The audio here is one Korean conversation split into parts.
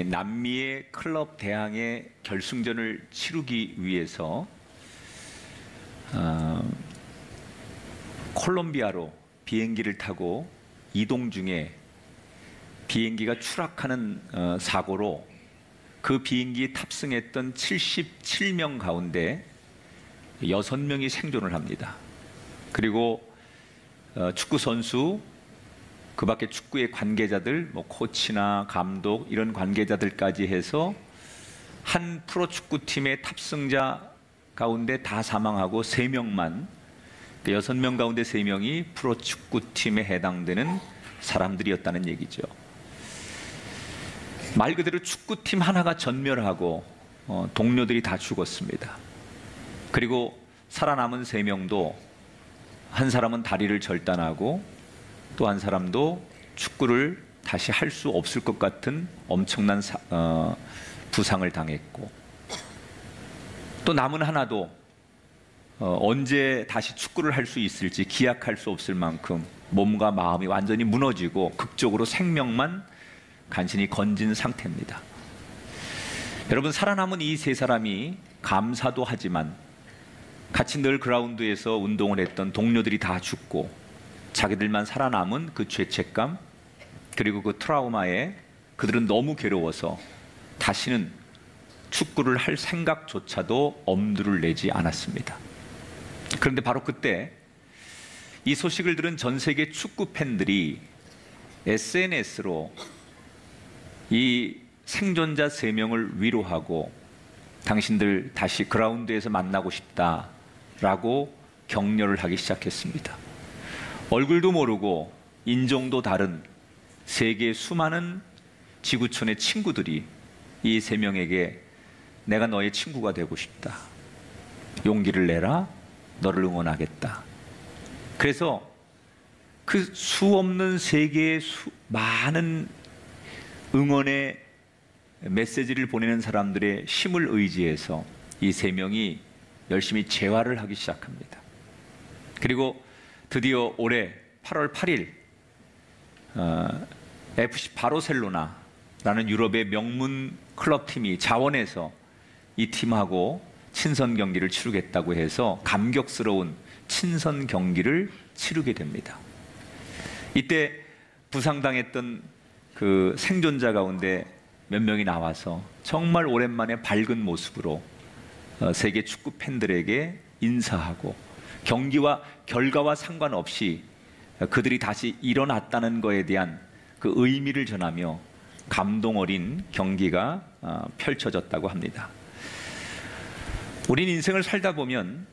남미의 클럽 대항의 결승전을 치르기 위해서 콜롬비아로 비행기를 타고 이동 중에 비행기가 추락하는 사고로 그 비행기에 탑승했던 77명 가운데 6명이 생존을 합니다. 그리고 축구 선수, 그 밖에 축구의 관계자들, 코치나 감독 이런 관계자들까지 해서 한 프로축구팀의 탑승자 가운데 다 사망하고 3명만, 6명 가운데 3명이 프로축구팀에 해당되는 사람들이었다는 얘기죠. 말 그대로 축구팀 하나가 전멸하고 동료들이 다 죽었습니다. 그리고 살아남은 3명도 한 사람은 다리를 절단하고 또 한 사람도 축구를 다시 할 수 없을 것 같은 엄청난 부상을 당했고, 또 남은 하나도 언제 다시 축구를 할 수 있을지 기약할 수 없을 만큼 몸과 마음이 완전히 무너지고 극적으로 생명만 간신히 건진 상태입니다. 여러분, 살아남은 이 3사람이 감사도 하지만 같이 늘 그라운드에서 운동을 했던 동료들이 다 죽고 자기들만 살아남은 그 죄책감, 그리고 그 트라우마에 그들은 너무 괴로워서 다시는 축구를 할 생각조차도 엄두를 내지 않았습니다. 그런데 바로 그때 이 소식을 들은 전 세계 축구 팬들이 SNS로 이 생존자 3명을 위로하고 당신들 다시 그라운드에서 만나고 싶다라고 격려를 하기 시작했습니다. 얼굴도 모르고 인종도 다른 세계의 수많은 지구촌의 친구들이 이 3명에게 내가 너의 친구가 되고 싶다, 용기를 내라, 너를 응원하겠다. 그래서 그 수 없는 세계의 많은 응원의 메시지를 보내는 사람들의 힘을 의지해서 이 3명이 열심히 재활을 하기 시작합니다. 그리고 드디어 올해 8월 8일 FC 바르셀로나라는 유럽의 명문 클럽팀이 자원해서 이 팀하고 친선 경기를 치르겠다고 해서 감격스러운 친선 경기를 치르게 됩니다. 이때 부상당했던 그 생존자 가운데 몇 명이 나와서 정말 오랜만에 밝은 모습으로 세계 축구 팬들에게 인사하고 경기와 결과와 상관없이 그들이 다시 일어났다는 것에 대한 그 의미를 전하며 감동 어린 경기가 펼쳐졌다고 합니다. 우린 인생을 살다 보면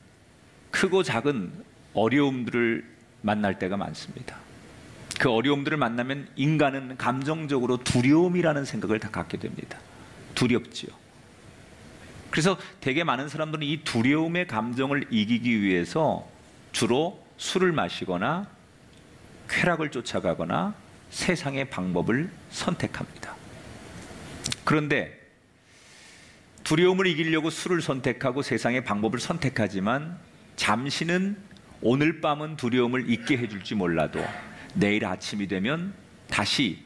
크고 작은 어려움들을 만날 때가 많습니다. 그 어려움들을 만나면 인간은 감정적으로 두려움이라는 생각을 다 갖게 됩니다. 두렵지요. 그래서 되게 많은 사람들은 이 두려움의 감정을 이기기 위해서 주로 술을 마시거나 쾌락을 쫓아가거나 세상의 방법을 선택합니다. 그런데 두려움을 이기려고 술을 선택하고 세상의 방법을 선택하지만 잠시는, 오늘 밤은 두려움을 잊게 해줄지 몰라도 내일 아침이 되면 다시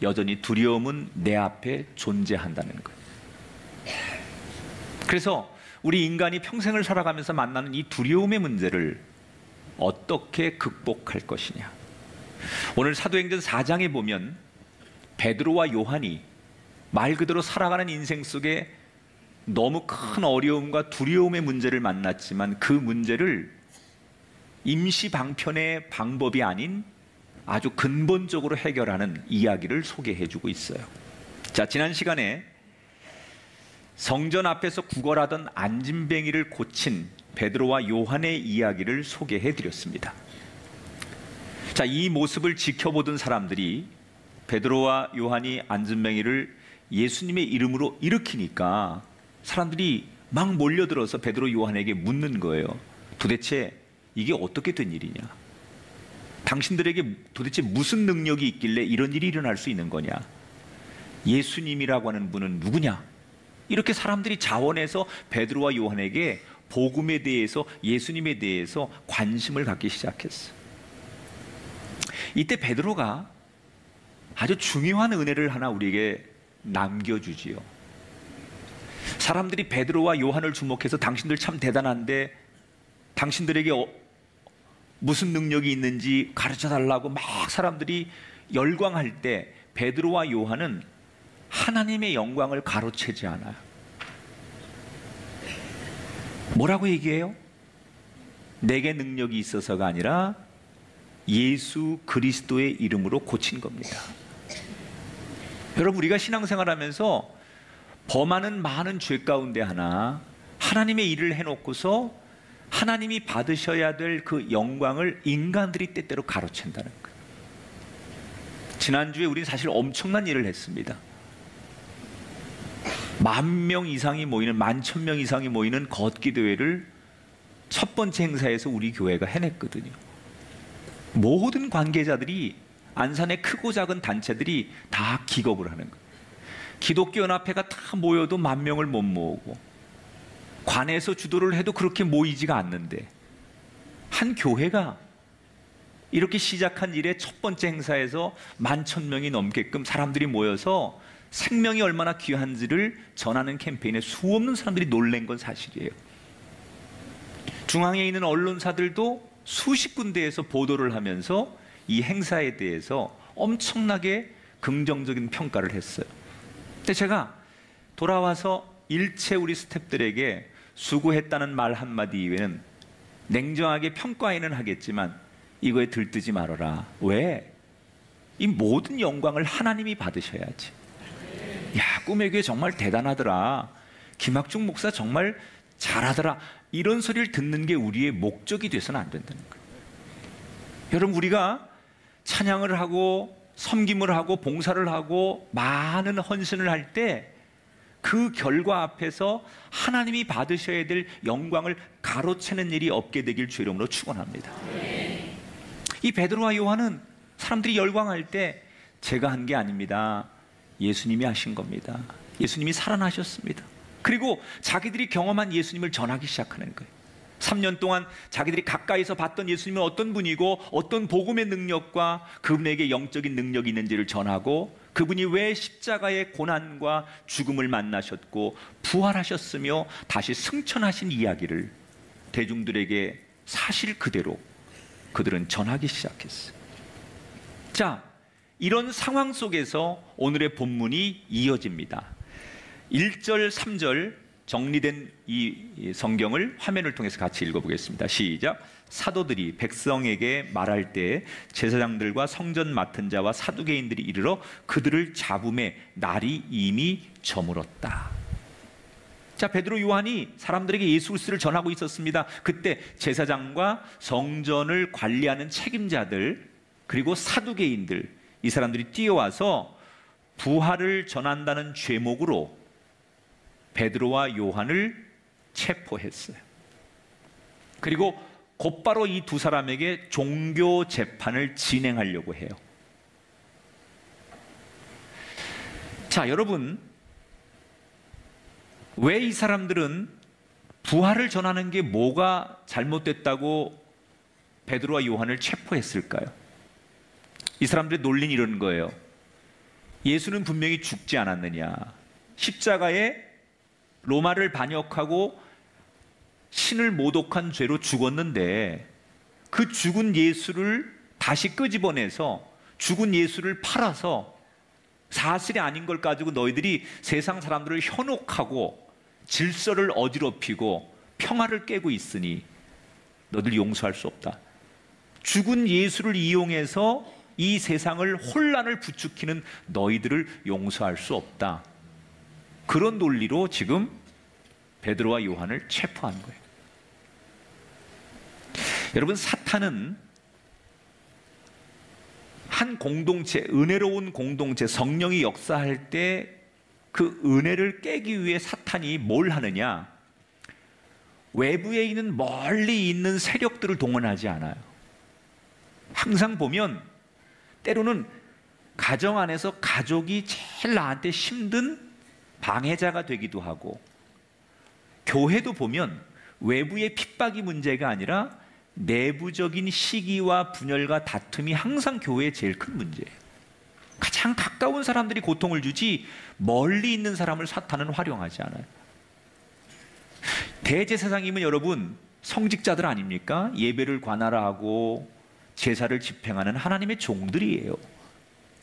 여전히 두려움은 내 앞에 존재한다는 거예요. 그래서 우리 인간이 평생을 살아가면서 만나는 이 두려움의 문제를 어떻게 극복할 것이냐. 오늘 사도행전 4장에 보면 베드로와 요한이 말 그대로 살아가는 인생 속에 너무 큰 어려움과 두려움의 문제를 만났지만 그 문제를 임시 방편의 방법이 아닌 아주 근본적으로 해결하는 이야기를 소개해주고 있어요. 자, 지난 시간에 성전 앞에서 구걸하던 안진뱅이를 고친 베드로와 요한의 이야기를 소개해드렸습니다. 자, 이 모습을 지켜보던 사람들이 베드로와 요한이 안진뱅이를 예수님의 이름으로 일으키니까 사람들이 막 몰려들어서 베드로 요한에게 묻는 거예요. 도대체 이게 어떻게 된 일이냐? 당신들에게 도대체 무슨 능력이 있길래 이런 일이 일어날 수 있는 거냐? 예수님이라고 하는 분은 누구냐? 이렇게 사람들이 자원해서 베드로와 요한에게 복음에 대해서, 예수님에 대해서 관심을 갖기 시작했어요. 이때 베드로가 아주 중요한 은혜를 하나 우리에게 남겨주지요. 사람들이 베드로와 요한을 주목해서 당신들 참 대단한데 당신들에게 무슨 능력이 있는지 가르쳐달라고 막 사람들이 열광할 때 베드로와 요한은 하나님의 영광을 가로채지 않아요. 뭐라고 얘기해요? 내게 능력이 있어서가 아니라 예수 그리스도의 이름으로 고친 겁니다. 여러분, 우리가 신앙생활하면서 범하는 많은 죄 가운데 하나 하나님의 일을 해놓고서 하나님이 받으셔야 될 그 영광을 인간들이 때때로 가로챈다는 거예요. 지난주에 우리는 사실 엄청난 일을 했습니다. 10,000명 이상이 모이는, 11,000명 이상이 모이는 걷기 대회를 첫 번째 행사에서 우리 교회가 해냈거든요. 모든 관계자들이, 안산의 크고 작은 단체들이 다 기겁을 하는 거예요. 기독교 연합회가 다 모여도 10,000명을 못 모으고, 관에서 주도를 해도 그렇게 모이지가 않는데, 한 교회가 이렇게 시작한 일의 첫 번째 행사에서 11,000명이 넘게끔 사람들이 모여서 생명이 얼마나 귀한지를 전하는 캠페인에 수없는 사람들이 놀란 건 사실이에요. 중앙에 있는 언론사들도 수십 군데에서 보도를 하면서 이 행사에 대해서 엄청나게 긍정적인 평가를 했어요. 근데 제가 돌아와서 일체 우리 스태프들에게 수고했다는 말 한마디 이외에는 냉정하게 평가에는 하겠지만 이거에 들뜨지 말아라. 왜? 이 모든 영광을 하나님이 받으셔야지. 야, 꿈의 교회 정말 대단하더라. 김학중 목사 정말 잘하더라. 이런 소리를 듣는 게 우리의 목적이 돼서는 안 된다는 거예요. 여러분, 우리가 찬양을 하고 섬김을 하고 봉사를 하고 많은 헌신을 할 때 그 결과 앞에서 하나님이 받으셔야 될 영광을 가로채는 일이 없게 되길 주 이름으로 축원합니다. 이 베드로와 요한은 사람들이 열광할 때 제가 한 게 아닙니다. 예수님이 하신 겁니다. 예수님이 살아나셨습니다. 그리고 자기들이 경험한 예수님을 전하기 시작하는 거예요. 3년 동안 자기들이 가까이서 봤던 예수님은 어떤 분이고 어떤 복음의 능력과 그분에게 영적인 능력이 있는지를 전하고, 그분이 왜 십자가의 고난과 죽음을 만나셨고 부활하셨으며 다시 승천하신 이야기를 대중들에게 사실 그대로 그들은 전하기 시작했어요. 자, 이런 상황 속에서 오늘의 본문이 이어집니다. 1절, 3절 정리된 이 성경을 화면을 통해서 같이 읽어보겠습니다. 시작. 사도들이 백성에게 말할 때 제사장들과 성전 맡은 자와 사두개인들이 이르러 그들을 잡음에 날이 이미 저물었다. 자, 베드로 요한이 사람들에게 예수 그리스도를 전하고 있었습니다. 그때 제사장과 성전을 관리하는 책임자들 그리고 사두개인들, 이 사람들이 뛰어와서 부활을 전한다는 죄목으로 베드로와 요한을 체포했어요. 그리고 곧바로 이 두 사람에게 종교 재판을 진행하려고 해요. 자, 여러분, 왜 이 사람들은 부활을 전하는 게 뭐가 잘못됐다고 베드로와 요한을 체포했을까요? 이 사람들의 논리는 이런 거예요. 예수는 분명히 죽지 않았느냐? 십자가에 로마를 반역하고 신을 모독한 죄로 죽었는데 그 죽은 예수를 다시 끄집어내서 죽은 예수를 팔아서 사실이 아닌 걸 가지고 너희들이 세상 사람들을 현혹하고 질서를 어지럽히고 평화를 깨고 있으니 너희들 용서할 수 없다. 죽은 예수를 이용해서 이 세상을 혼란을 부추기는 너희들을 용서할 수 없다. 그런 논리로 지금 베드로와 요한을 체포한 거예요. 여러분, 사탄은 한 공동체, 은혜로운 공동체, 성령이 역사할 때 그 은혜를 깨기 위해 사탄이 뭘 하느냐? 외부에 있는 멀리 있는 세력들을 동원하지 않아요. 항상 보면 때로는 가정 안에서 가족이 제일 나한테 힘든 방해자가 되기도 하고, 교회도 보면 외부의 핍박이 문제가 아니라 내부적인 시기와 분열과 다툼이 항상 교회의 제일 큰 문제예요. 가장 가까운 사람들이 고통을 주지 멀리 있는 사람을 사탄은 활용하지 않아요. 대제사장이면 여러분 성직자들 아닙니까? 예배를 관할하고 제사를 집행하는 하나님의 종들이에요.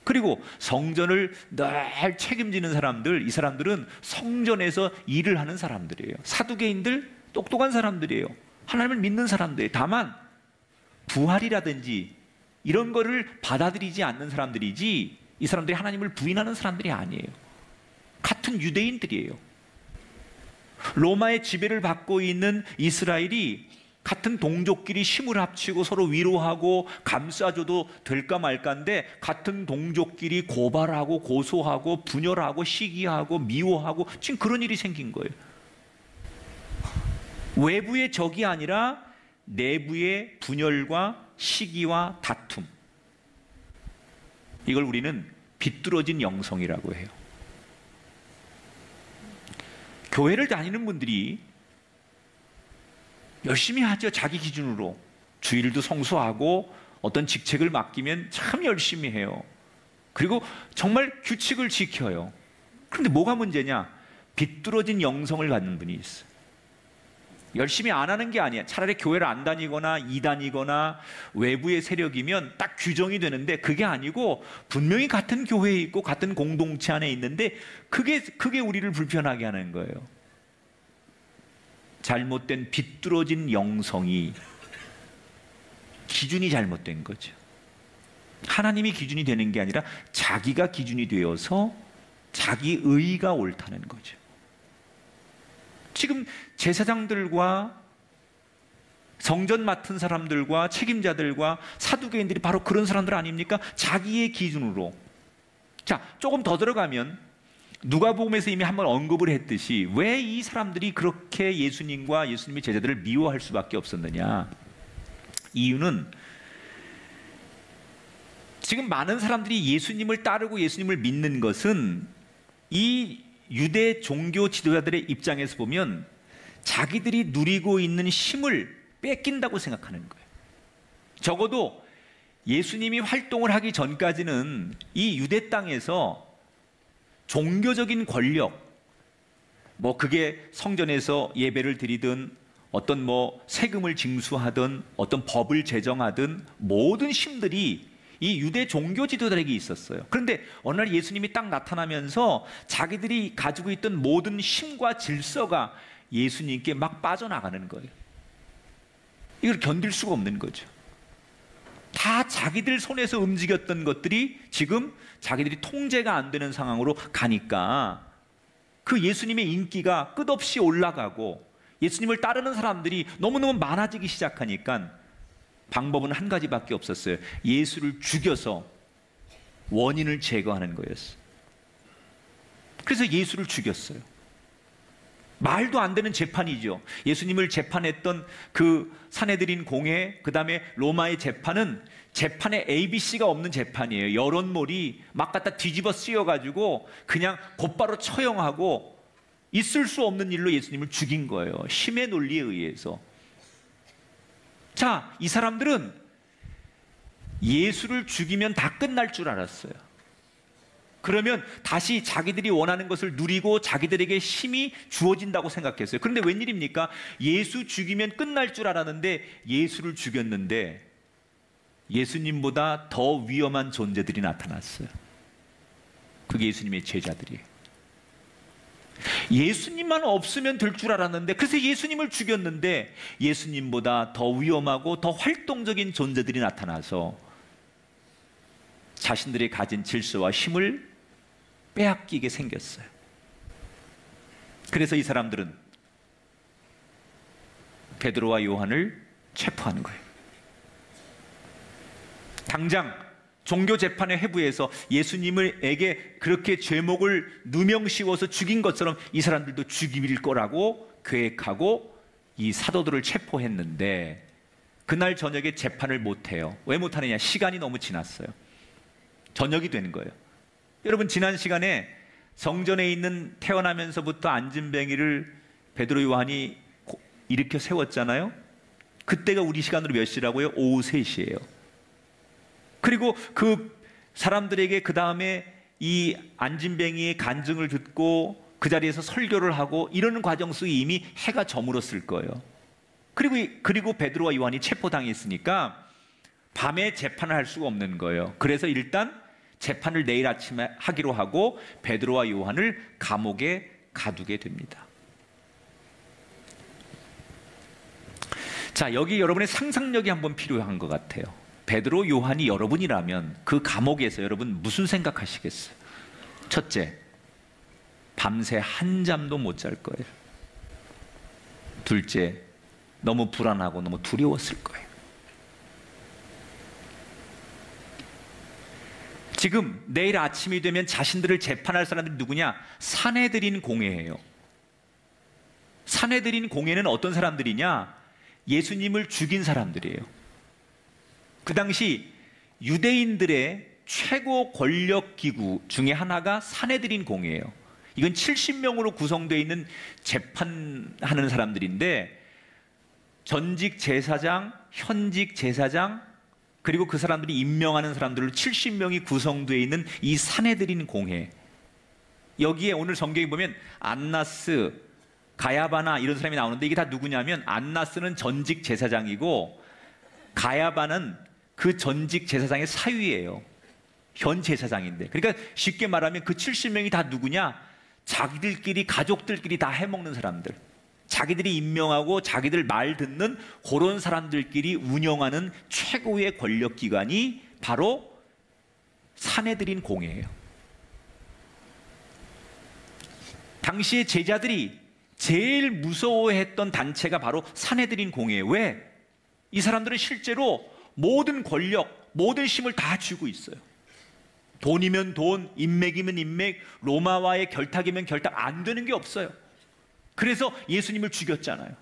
그리고 성전을 늘 책임지는 사람들, 이 사람들은 성전에서 일을 하는 사람들이에요. 사두개인들 똑똑한 사람들이에요. 하나님을 믿는 사람들이에요. 다만 부활이라든지 이런 거를 받아들이지 않는 사람들이지 이 사람들이 하나님을 부인하는 사람들이 아니에요. 같은 유대인들이에요. 로마의 지배를 받고 있는 이스라엘이 같은 동족끼리 힘을 합치고 서로 위로하고 감싸줘도 될까 말까인데 같은 동족끼리 고발하고 고소하고 분열하고 시기하고 미워하고 지금 그런 일이 생긴 거예요. 외부의 적이 아니라 내부의 분열과 시기와 다툼, 이걸 우리는 비뚤어진 영성이라고 해요. 교회를 다니는 분들이 열심히 하죠. 자기 기준으로 주일도 성수하고 어떤 직책을 맡기면 참 열심히 해요. 그리고 정말 규칙을 지켜요. 그런데 뭐가 문제냐? 비뚤어진 영성을 갖는 분이 있어요. 열심히 안 하는 게 아니야. 차라리 교회를 안 다니거나 이단이거나 외부의 세력이면 딱 규정이 되는데 그게 아니고 분명히 같은 교회에 있고 같은 공동체 안에 있는데 그게 우리를 불편하게 하는 거예요. 잘못된 비뚤어진 영성이 기준이 잘못된 거죠. 하나님이 기준이 되는 게 아니라 자기가 기준이 되어서 자기 의가 옳다는 거죠. 지금 제사장들과 성전 맡은 사람들과 책임자들과 사두개인들이 바로 그런 사람들 아닙니까? 자기의 기준으로. 자, 조금 더 들어가면 누가복음에서 이미 한번 언급을 했듯이 왜 이 사람들이 그렇게 예수님과 예수님의 제자들을 미워할 수밖에 없었느냐? 이유는 지금 많은 사람들이 예수님을 따르고 예수님을 믿는 것은 이 유대 종교 지도자들의 입장에서 보면 자기들이 누리고 있는 힘을 뺏긴다고 생각하는 거예요. 적어도 예수님이 활동을 하기 전까지는 이 유대 땅에서 종교적인 권력, 뭐 그게 성전에서 예배를 드리든 어떤 뭐 세금을 징수하든 어떤 법을 제정하든 모든 힘들이 이 유대 종교 지도자에게 있었어요. 그런데 어느 날 예수님이 딱 나타나면서 자기들이 가지고 있던 모든 힘과 질서가 예수님께 막 빠져나가는 거예요. 이걸 견딜 수가 없는 거죠. 다 자기들 손에서 움직였던 것들이 지금 자기들이 통제가 안 되는 상황으로 가니까 그 예수님의 인기가 끝없이 올라가고 예수님을 따르는 사람들이 너무너무 많아지기 시작하니까 방법은 한 가지밖에 없었어요. 예수를 죽여서 원인을 제거하는 거였어요. 그래서 예수를 죽였어요. 말도 안 되는 재판이죠. 예수님을 재판했던 그 산헤드린 공회, 그 다음에 로마의 재판은 재판에 ABC가 없는 재판이에요. 여론몰이 막 갖다 뒤집어 쓰여가지고 그냥 곧바로 처형하고 있을 수 없는 일로 예수님을 죽인 거예요. 힘의 논리에 의해서. 자, 이 사람들은 예수를 죽이면 다 끝날 줄 알았어요. 그러면 다시 자기들이 원하는 것을 누리고 자기들에게 힘이 주어진다고 생각했어요. 그런데 웬일입니까? 예수 죽이면 끝날 줄 알았는데 예수를 죽였는데 예수님보다 더 위험한 존재들이 나타났어요. 그게 예수님의 제자들이에요. 예수님만 없으면 될 줄 알았는데 그래서 예수님을 죽였는데 예수님보다 더 위험하고 더 활동적인 존재들이 나타나서 자신들이 가진 질서와 힘을 빼앗기게 생겼어요. 그래서 이 사람들은 베드로와 요한을 체포하는 거예요. 당장 종교재판의 회부에서 예수님에게 그렇게 죄목을 누명씌워서 죽인 것처럼 이 사람들도 죽일 거라고 계획하고 이 사도들을 체포했는데 그날 저녁에 재판을 못해요. 왜 못하느냐? 시간이 너무 지났어요. 저녁이 되는 거예요. 여러분, 지난 시간에 성전에 있는 태어나면서부터 안진뱅이를 베드로 요한이 일으켜 세웠잖아요. 그때가 우리 시간으로 몇 시라고요? 오후 3시예요. 그리고 그 사람들에게 그 다음에 이 안진뱅이의 간증을 듣고 그 자리에서 설교를 하고 이러는 과정 속에 이미 해가 저물었을 거예요. 그리고 베드로와 요한이 체포당했으니까 밤에 재판을 할 수가 없는 거예요. 그래서 일단 재판을 내일 아침에 하기로 하고 베드로와 요한을 감옥에 가두게 됩니다. 자, 여기 여러분의 상상력이 한번 필요한 것 같아요. 베드로, 요한이 여러분이라면 그 감옥에서 여러분 무슨 생각하시겠어요? 첫째, 밤새 한잠도 못 잘 거예요. 둘째, 너무 불안하고 너무 두려웠을 거예요. 지금 내일 아침이 되면 자신들을 재판할 사람들이 누구냐? 산헤드린 공회예요. 산헤드린 공회는 어떤 사람들이냐? 예수님을 죽인 사람들이에요. 그 당시 유대인들의 최고 권력 기구 중에 하나가 산헤드린 공회예요. 이건 70명으로 구성되어 있는 재판하는 사람들인데 전직 제사장, 현직 제사장, 그리고 그 사람들이 임명하는 사람들로 70명이 구성되어 있는 이 산헤드린 공회. 여기에 오늘 성경에 보면 안나스, 가야바나 이런 사람이 나오는데 이게 다 누구냐면 안나스는 전직 제사장이고 가야바는 그 전직 제사장의 사위예요. 현 제사장인데. 그러니까 쉽게 말하면 그 70명이 다 누구냐? 자기들끼리 가족들끼리 다 해먹는 사람들. 자기들이 임명하고 자기들 말 듣는 그런 사람들끼리 운영하는 최고의 권력기관이 바로 산헤드린 공회예요. 당시에 제자들이 제일 무서워했던 단체가 바로 산헤드린 공회예요. 왜? 이 사람들은 실제로 모든 권력, 모든 힘을 다 쥐고 있어요. 돈이면 돈, 인맥이면 인맥, 로마와의 결탁이면 결탁, 안 되는 게 없어요. 그래서 예수님을 죽였잖아요.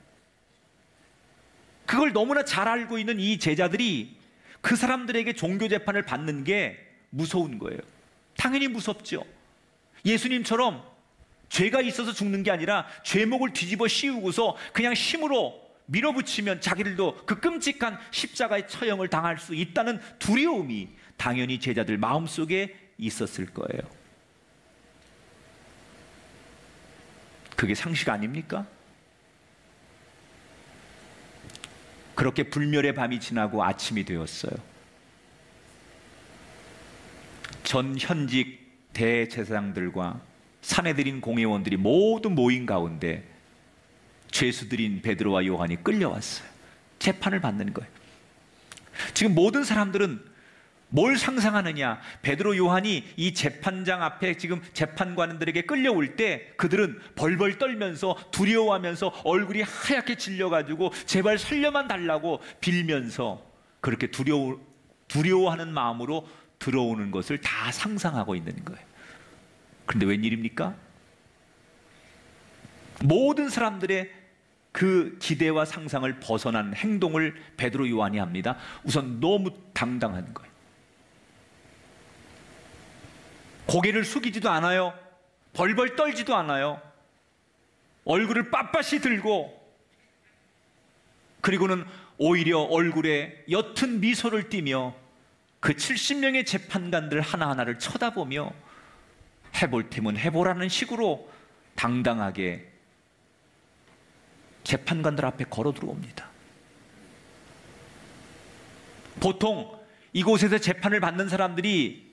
그걸 너무나 잘 알고 있는 이 제자들이 그 사람들에게 종교 재판을 받는 게 무서운 거예요. 당연히 무섭죠. 예수님처럼 죄가 있어서 죽는 게 아니라 죄목을 뒤집어 씌우고서 그냥 힘으로 밀어붙이면 자기들도 그 끔찍한 십자가의 처형을 당할 수 있다는 두려움이 당연히 제자들 마음속에 있었을 거예요. 그게 상식 아닙니까? 그렇게 불멸의 밤이 지나고 아침이 되었어요. 전 현직 대제사장들과 산헤드린 공회원들이 모두 모인 가운데 죄수들인 베드로와 요한이 끌려왔어요. 재판을 받는 거예요. 지금 모든 사람들은 뭘 상상하느냐? 베드로, 요한이 이 재판장 앞에 지금 재판관들에게 끌려올 때 그들은 벌벌 떨면서 두려워하면서 얼굴이 하얗게 질려가지고 제발 살려만 달라고 빌면서 그렇게 두려워하는 마음으로 들어오는 것을 다 상상하고 있는 거예요. 그런데 웬일입니까? 모든 사람들의 그 기대와 상상을 벗어난 행동을 베드로, 요한이 합니다. 우선 너무 당당한 거예요. 고개를 숙이지도 않아요. 벌벌 떨지도 않아요. 얼굴을 빳빳이 들고, 그리고는 오히려 얼굴에 옅은 미소를 띠며 그 70명의 재판관들 하나하나를 쳐다보며 해볼 테면 해보라는 식으로 당당하게 재판관들 앞에 걸어 들어옵니다. 보통 이곳에서 재판을 받는 사람들이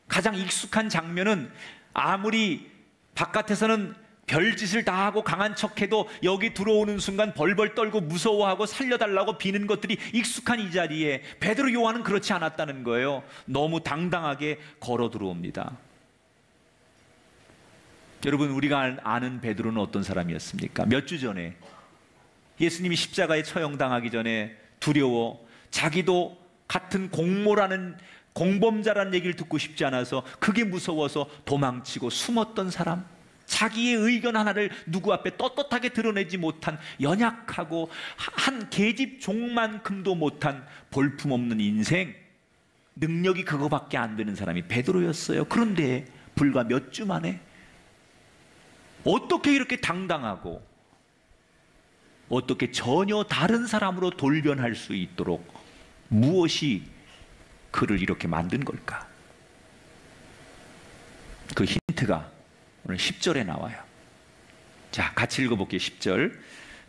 가장 익숙한 장면은 아무리 바깥에서는 별짓을 다 하고 강한 척해도 여기 들어오는 순간 벌벌 떨고 무서워하고 살려달라고 비는 것들이 익숙한 이 자리에 베드로, 요한은 그렇지 않았다는 거예요. 너무 당당하게 걸어 들어옵니다. 여러분, 우리가 아는 베드로는 어떤 사람이었습니까? 몇 주 전에 예수님이 십자가에 처형당하기 전에 두려워 자기도 같은 공범자라는 얘기를 듣고 싶지 않아서 그게 무서워서 도망치고 숨었던 사람, 자기의 의견 하나를 누구 앞에 떳떳하게 드러내지 못한 연약하고 한 계집 종만큼도 못한 볼품없는 인생, 능력이 그거밖에 안 되는 사람이 베드로였어요. 그런데 불과 몇 주 만에 어떻게 이렇게 당당하고 어떻게 전혀 다른 사람으로 돌변할 수 있도록 무엇이 그를 이렇게 만든 걸까? 그 힌트가 오늘 10절에 나와요. 자, 같이 읽어볼게요. 10절.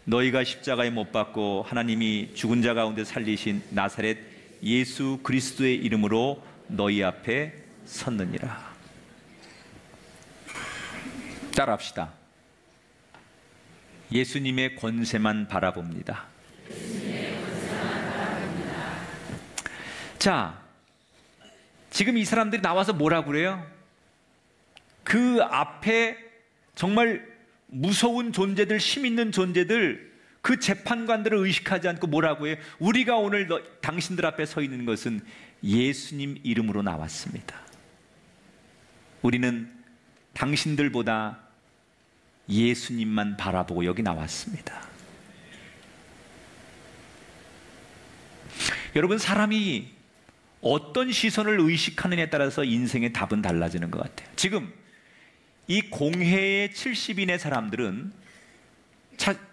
너희가 십자가에 못 박고 하나님이 죽은 자 가운데 살리신 나사렛 예수 그리스도의 이름으로 너희 앞에 섰느니라. 따라합시다. 예수님의 권세만 바라봅니다. 자, 지금 이 사람들이 나와서 뭐라고 그래요? 그 앞에 정말 무서운 존재들, 힘 있는 존재들, 그 재판관들을 의식하지 않고 뭐라고 해요? 우리가 오늘 당신들 앞에 서 있는 것은 예수님 이름으로 나왔습니다. 우리는 당신들보다 예수님만 바라보고 여기 나왔습니다. 여러분, 사람이 어떤 시선을 의식하느냐에 따라서 인생의 답은 달라지는 것 같아요. 지금 이 공회의 70인의 사람들은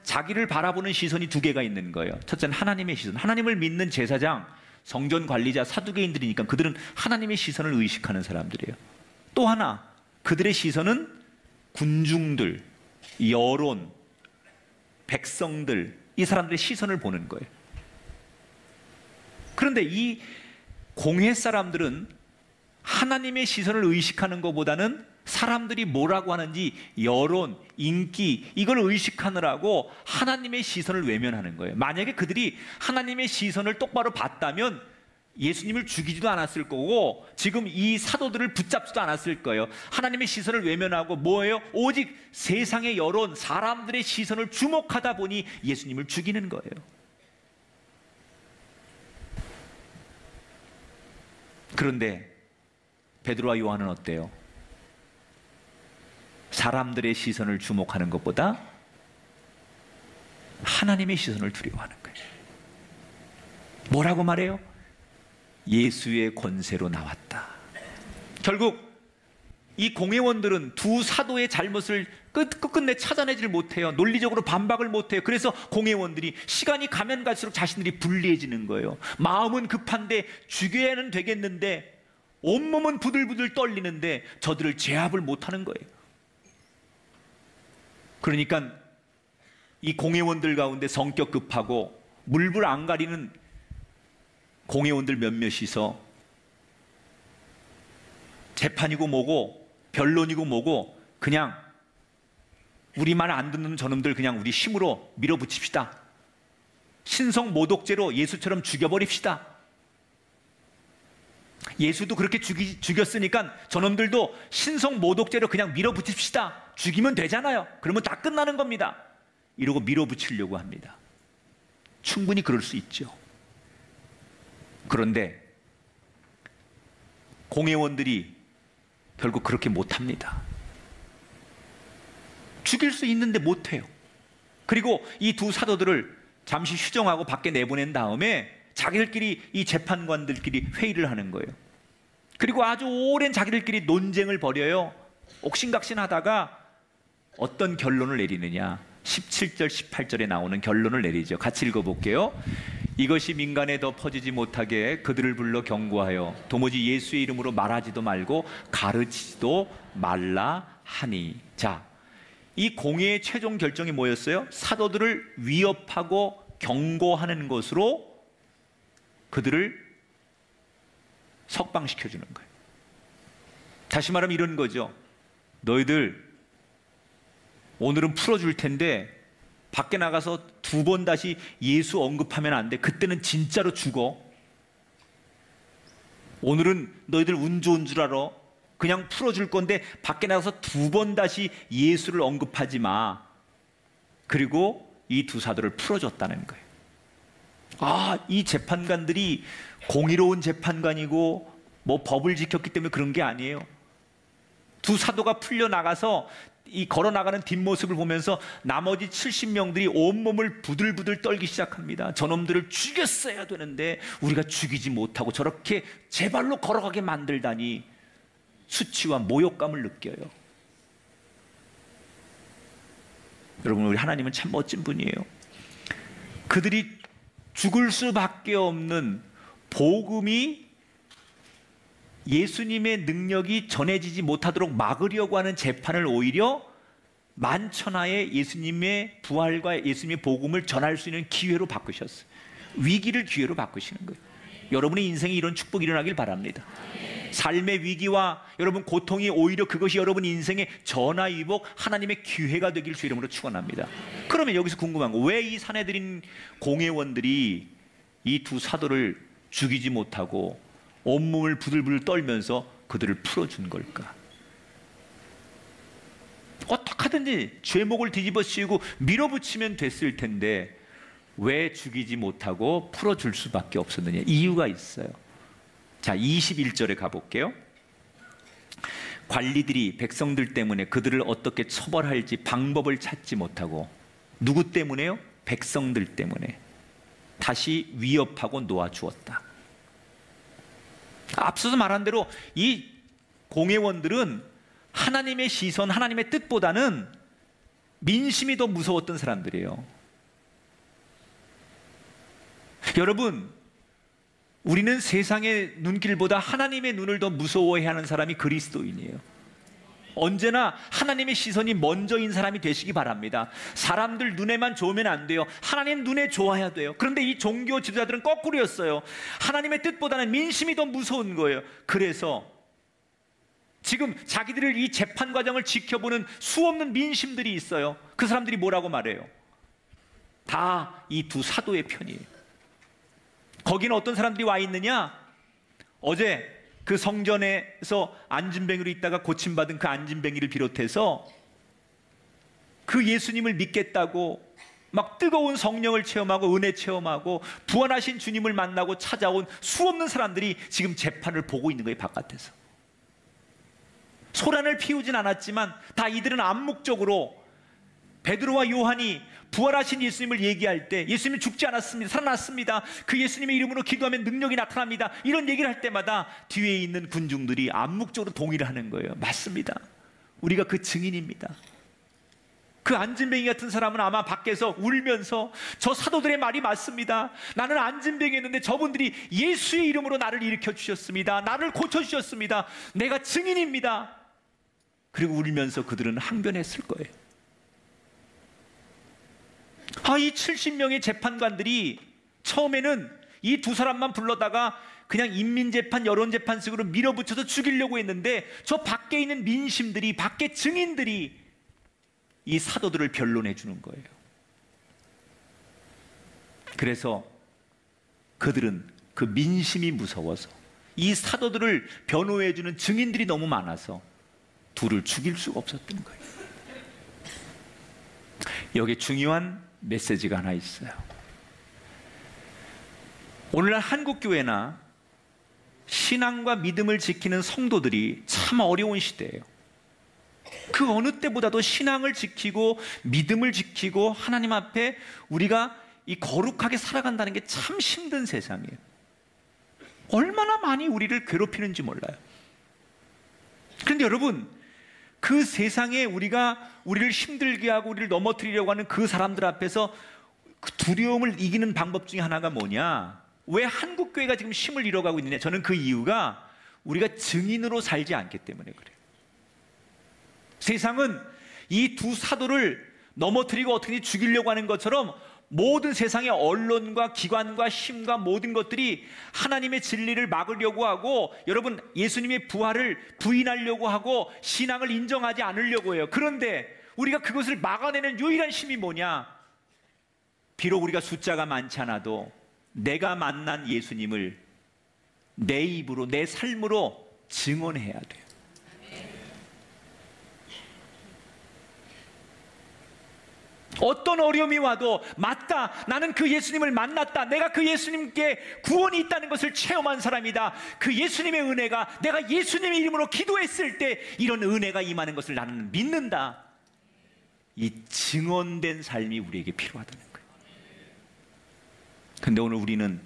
자기를 바라보는 시선이 두 개가 있는 거예요. 첫째는 하나님의 시선. 하나님을 믿는 제사장, 성전 관리자, 사두개인들이니까 그들은 하나님의 시선을 의식하는 사람들이에요. 또 하나, 그들의 시선은 군중들, 여론, 백성들, 이 사람들의 시선을 보는 거예요. 그런데 이 공회 사람들은 하나님의 시선을 의식하는 것보다는 사람들이 뭐라고 하는지, 여론, 인기, 이걸 의식하느라고 하나님의 시선을 외면하는 거예요. 만약에 그들이 하나님의 시선을 똑바로 봤다면 예수님을 죽이지도 않았을 거고 지금 이 사도들을 붙잡지도 않았을 거예요. 하나님의 시선을 외면하고 뭐예요? 오직 세상의 여론, 사람들의 시선을 주목하다 보니 예수님을 죽이는 거예요. 그런데 베드로와 요한은 어때요? 사람들의 시선을 주목하는 것보다 하나님의 시선을 두려워하는 거예요. 뭐라고 말해요? 예수의 권세로 나왔다. 결국 이 공회원들은 두 사도의 잘못을 끝끝내 찾아내질 못해요. 논리적으로 반박을 못해요. 그래서 공회원들이 시간이 가면 갈수록 자신들이 불리해지는 거예요. 마음은 급한데 죽여야는 되겠는데 온몸은 부들부들 떨리는데 저들을 제압을 못하는 거예요. 그러니까 이 공회원들 가운데 성격 급하고 물불 안 가리는 공회원들 몇몇이서 재판이고 뭐고 변론이고 뭐고 그냥 우리 말 안 듣는 저놈들 그냥 우리 힘으로 밀어붙입시다. 신성 모독죄로 예수처럼 죽여버립시다. 예수도 그렇게 죽였으니까 저놈들도 신성 모독죄로 그냥 밀어붙입시다. 죽이면 되잖아요. 그러면 다 끝나는 겁니다. 이러고 밀어붙이려고 합니다. 충분히 그럴 수 있죠. 그런데 공회원들이 결국 그렇게 못합니다. 죽일 수 있는데 못해요. 그리고 이 두 사도들을 잠시 휴정하고 밖에 내보낸 다음에 자기들끼리, 이 재판관들끼리 회의를 하는 거예요. 그리고 아주 오랜 자기들끼리 논쟁을 벌여요. 옥신각신하다가 어떤 결론을 내리느냐, 17절 18절에 나오는 결론을 내리죠. 같이 읽어볼게요. 이것이 민간에 더 퍼지지 못하게 그들을 불러 경고하여 도무지 예수의 이름으로 말하지도 말고 가르치지도 말라 하니. 자, 이 공회의 최종 결정이 뭐였어요? 사도들을 위협하고 경고하는 것으로 그들을 석방시켜주는 거예요. 다시 말하면 이런 거죠. 너희들 오늘은 풀어줄 텐데 밖에 나가서 두 번 다시 예수 언급하면 안 돼. 그때는 진짜로 죽어. 오늘은 너희들 운 좋은 줄 알아. 그냥 풀어줄 건데 밖에 나가서 두 번 다시 예수를 언급하지 마. 그리고 이 두 사도를 풀어줬다는 거예요. 아, 이 재판관들이 공의로운 재판관이고 뭐 법을 지켰기 때문에 그런 게 아니에요. 두 사도가 풀려나가서 이 걸어나가는 뒷모습을 보면서 나머지 70명들이 온몸을 부들부들 떨기 시작합니다. 저놈들을 죽였어야 되는데 우리가 죽이지 못하고 저렇게 제 발로 걸어가게 만들다니 수치와 모욕감을 느껴요. 여러분, 우리 하나님은 참 멋진 분이에요. 그들이 죽을 수밖에 없는 복음이 예수님의 능력이 전해지지 못하도록 막으려고 하는 재판을 오히려 만천하에 예수님의 부활과 예수님의 복음을 전할 수 있는 기회로 바꾸셨어요. 위기를 기회로 바꾸시는 거예요. 여러분의 인생에 이런 축복이 일어나길 바랍니다. 삶의 위기와 여러분 고통이 오히려 그것이 여러분 인생의 전화위복, 하나님의 기회가 되길 주 이름으로 축원합니다. 그러면 여기서 궁금한 거, 왜 이 사내들인 공회원들이 이 두 사도를 죽이지 못하고 온몸을 부들부들 떨면서 그들을 풀어준 걸까? 어떡하든지 죄목을 뒤집어 씌우고 밀어붙이면 됐을 텐데 왜 죽이지 못하고 풀어줄 수밖에 없었느냐? 이유가 있어요. 자, 21절에 가볼게요. 관리들이 백성들 때문에 그들을 어떻게 처벌할지 방법을 찾지 못하고, 누구 때문에요? 백성들 때문에 다시 위협하고 놓아주었다. 앞서서 말한 대로 이 공회원들은 하나님의 시선, 하나님의 뜻보다는 민심이 더 무서웠던 사람들이에요. 여러분, 우리는 세상의 눈길보다 하나님의 눈을 더 무서워해야 하는 사람이 그리스도인이에요. 언제나 하나님의 시선이 먼저인 사람이 되시기 바랍니다. 사람들 눈에만 좋으면 안 돼요. 하나님 눈에 좋아야 돼요. 그런데 이 종교 지도자들은 거꾸로였어요. 하나님의 뜻보다는 민심이 더 무서운 거예요. 그래서 지금 자기들을 이 재판 과정을 지켜보는 수없는 민심들이 있어요. 그 사람들이 뭐라고 말해요? 다 이 두 사도의 편이에요. 거기는 어떤 사람들이 와 있느냐? 어제 그 성전에서 안진뱅이로 있다가 고침받은 그 안진뱅이를 비롯해서 그 예수님을 믿겠다고 막 뜨거운 성령을 체험하고 은혜 체험하고 부활하신 주님을 만나고 찾아온 수없는 사람들이 지금 재판을 보고 있는 거예요. 바깥에서 소란을 피우진 않았지만 다 이들은 암묵적으로 베드로와 요한이 부활하신 예수님을 얘기할 때 예수님은 죽지 않았습니다, 살아났습니다, 그 예수님의 이름으로 기도하면 능력이 나타납니다, 이런 얘기를 할 때마다 뒤에 있는 군중들이 암묵적으로 동의를 하는 거예요. 맞습니다, 우리가 그 증인입니다. 그 안진뱅이 같은 사람은 아마 밖에서 울면서 저 사도들의 말이 맞습니다, 나는 안진뱅이였는데 저분들이 예수의 이름으로 나를 일으켜 주셨습니다, 나를 고쳐주셨습니다, 내가 증인입니다. 그리고 울면서 그들은 항변했을 거예요. 이 70명의 재판관들이 처음에는 이 두 사람만 불러다가 그냥 인민재판, 여론재판식으로 밀어붙여서 죽이려고 했는데 저 밖에 있는 민심들이, 밖에 증인들이 이 사도들을 변론해 주는 거예요. 그래서 그들은 그 민심이 무서워서 이 사도들을 변호해 주는 증인들이 너무 많아서 둘을 죽일 수가 없었던 거예요. 여기에 중요한 메시지가 하나 있어요. 오늘날 한국교회나 신앙과 믿음을 지키는 성도들이 참 어려운 시대예요. 그 어느 때보다도 신앙을 지키고 믿음을 지키고 하나님 앞에 우리가 이 거룩하게 살아간다는 게 참 힘든 세상이에요. 얼마나 많이 우리를 괴롭히는지 몰라요. 그런데 여러분, 그 세상에 우리를 힘들게 하고 우리를 넘어뜨리려고 하는 그 사람들 앞에서 그 두려움을 이기는 방법 중에 하나가 뭐냐? 왜 한국교회가 지금 힘을 잃어가고 있느냐? 저는 그 이유가 우리가 증인으로 살지 않기 때문에 그래요. 세상은 이 두 사도를 넘어뜨리고 어떻게 죽이려고 하는 것처럼 모든 세상의 언론과 기관과 힘과 모든 것들이 하나님의 진리를 막으려고 하고, 여러분, 예수님의 부활을 부인하려고 하고 신앙을 인정하지 않으려고 해요. 그런데 우리가 그것을 막아내는 유일한 힘이 뭐냐? 비록 우리가 숫자가 많지 않아도 내가 만난 예수님을 내 입으로, 내 삶으로 증언해야 돼요. 어떤 어려움이 와도 맞다, 나는 그 예수님을 만났다, 내가 그 예수님께 구원이 있다는 것을 체험한 사람이다, 그 예수님의 은혜가, 내가 예수님의 이름으로 기도했을 때 이런 은혜가 임하는 것을 나는 믿는다, 이 증언된 삶이 우리에게 필요하다는 거예요. 근데 오늘 우리는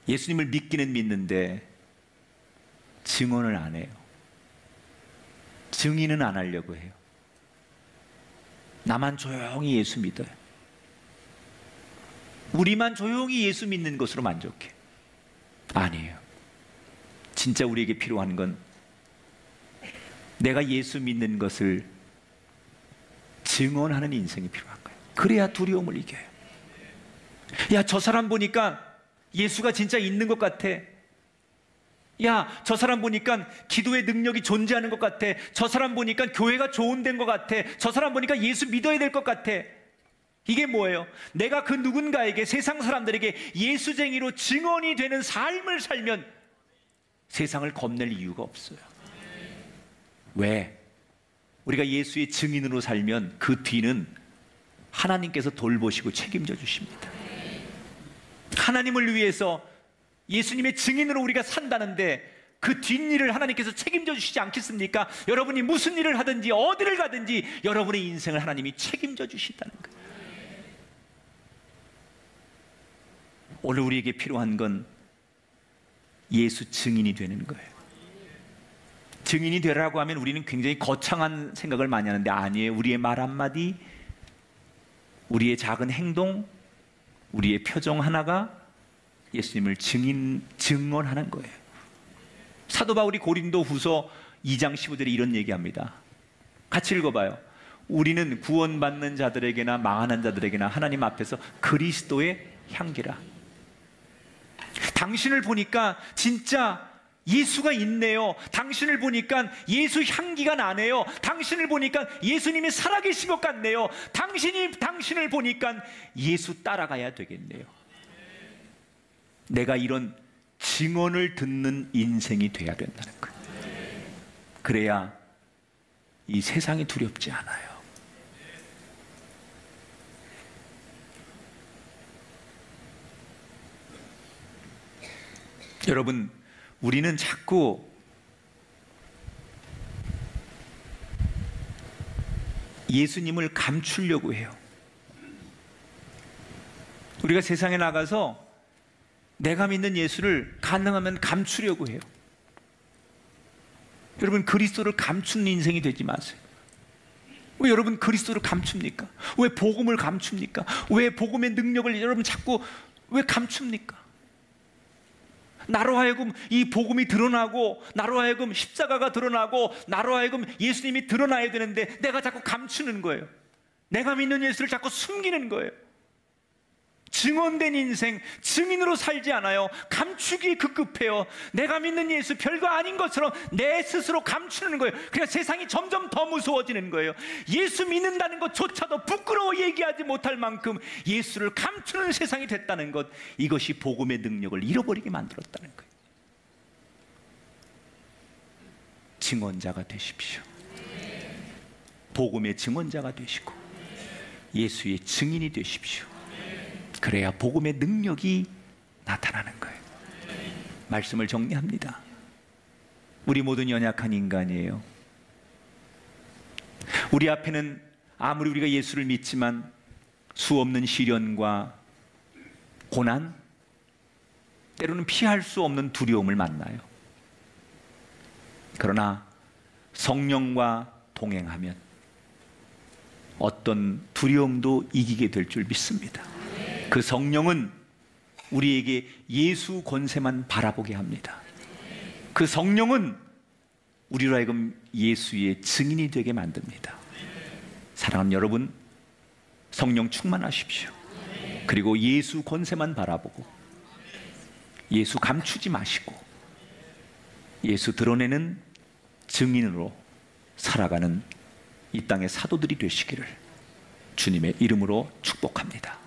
예수님을 믿기는 믿는데 증언을 안 해요. 증인은 안 하려고 해요. 나만 조용히 예수 믿어요. 우리만 조용히 예수 믿는 것으로 만족해. 아니에요. 진짜 우리에게 필요한 건 내가 예수 믿는 것을 증언하는 인생이 필요한 거예요. 그래야 두려움을 이겨요. 야, 저 사람 보니까 예수가 진짜 있는 것 같아. 야, 저 사람 보니까 기도의 능력이 존재하는 것 같아. 저 사람 보니까 교회가 좋은 데인 것 같아. 저 사람 보니까 예수 믿어야 될 것 같아. 이게 뭐예요? 내가 그 누군가에게, 세상 사람들에게 예수쟁이로 증언이 되는 삶을 살면 세상을 겁낼 이유가 없어요. 왜? 우리가 예수의 증인으로 살면 그 뒤는 하나님께서 돌보시고 책임져 주십니다. 하나님을 위해서 예수님의 증인으로 우리가 산다는데 그 뒷일을 하나님께서 책임져 주시지 않겠습니까? 여러분이 무슨 일을 하든지 어디를 가든지 여러분의 인생을 하나님이 책임져 주신다는 거예요. 오늘 우리에게 필요한 건 예수 증인이 되는 거예요. 증인이 되라고 하면 우리는 굉장히 거창한 생각을 많이 하는데 아니에요. 우리의 말 한마디, 우리의 작은 행동, 우리의 표정 하나가 예수님을 증언하는 거예요. 사도 바울이 고린도 후서 2장 15절에 이런 얘기합니다. 같이 읽어봐요. 우리는 구원받는 자들에게나 망하는 자들에게나 하나님 앞에서 그리스도의 향기라. 당신을 보니까 진짜 예수가 있네요. 당신을 보니까 예수 향기가 나네요. 당신을 보니까 예수님이 살아계신 것 같네요. 당신을 보니까 예수 따라가야 되겠네요. 내가 이런 증언을 듣는 인생이 돼야 된다는 거예요. 그래야 이 세상이 두렵지 않아요. 여러분, 우리는 자꾸 예수님을 감추려고 해요. 우리가 세상에 나가서 내가 믿는 예수를 가능하면 감추려고 해요. 여러분, 그리스도를 감추는 인생이 되지 마세요. 왜 여러분 그리스도를 감춥니까? 왜 복음을 감춥니까? 왜 복음의 능력을 여러분 자꾸 왜 감춥니까? 나로 하여금 이 복음이 드러나고, 나로 하여금 십자가가 드러나고, 나로 하여금 예수님이 드러나야 되는데 내가 자꾸 감추는 거예요. 내가 믿는 예수를 자꾸 숨기는 거예요. 증언된 인생, 증인으로 살지 않아요. 감추기에 급급해요. 내가 믿는 예수 별거 아닌 것처럼 내 스스로 감추는 거예요. 그러니까 세상이 점점 더 무서워지는 거예요. 예수 믿는다는 것조차도 부끄러워 얘기하지 못할 만큼 예수를 감추는 세상이 됐다는 것, 이것이 복음의 능력을 잃어버리게 만들었다는 거예요. 증언자가 되십시오. 복음의 증언자가 되시고 예수의 증인이 되십시오. 그래야 복음의 능력이 나타나는 거예요. 말씀을 정리합니다. 우리 모두는 연약한 인간이에요. 우리 앞에는 아무리 우리가 예수를 믿지만 수없는 시련과 고난, 때로는 피할 수 없는 두려움을 만나요. 그러나 성령과 동행하면 어떤 두려움도 이기게 될 줄 믿습니다. 그 성령은 우리에게 예수 권세만 바라보게 합니다. 그 성령은 우리로 하여금 예수의 증인이 되게 만듭니다. 사랑하는 여러분, 성령 충만하십시오. 그리고 예수 권세만 바라보고 예수 감추지 마시고 예수 드러내는 증인으로 살아가는 이 땅의 사도들이 되시기를 주님의 이름으로 축복합니다.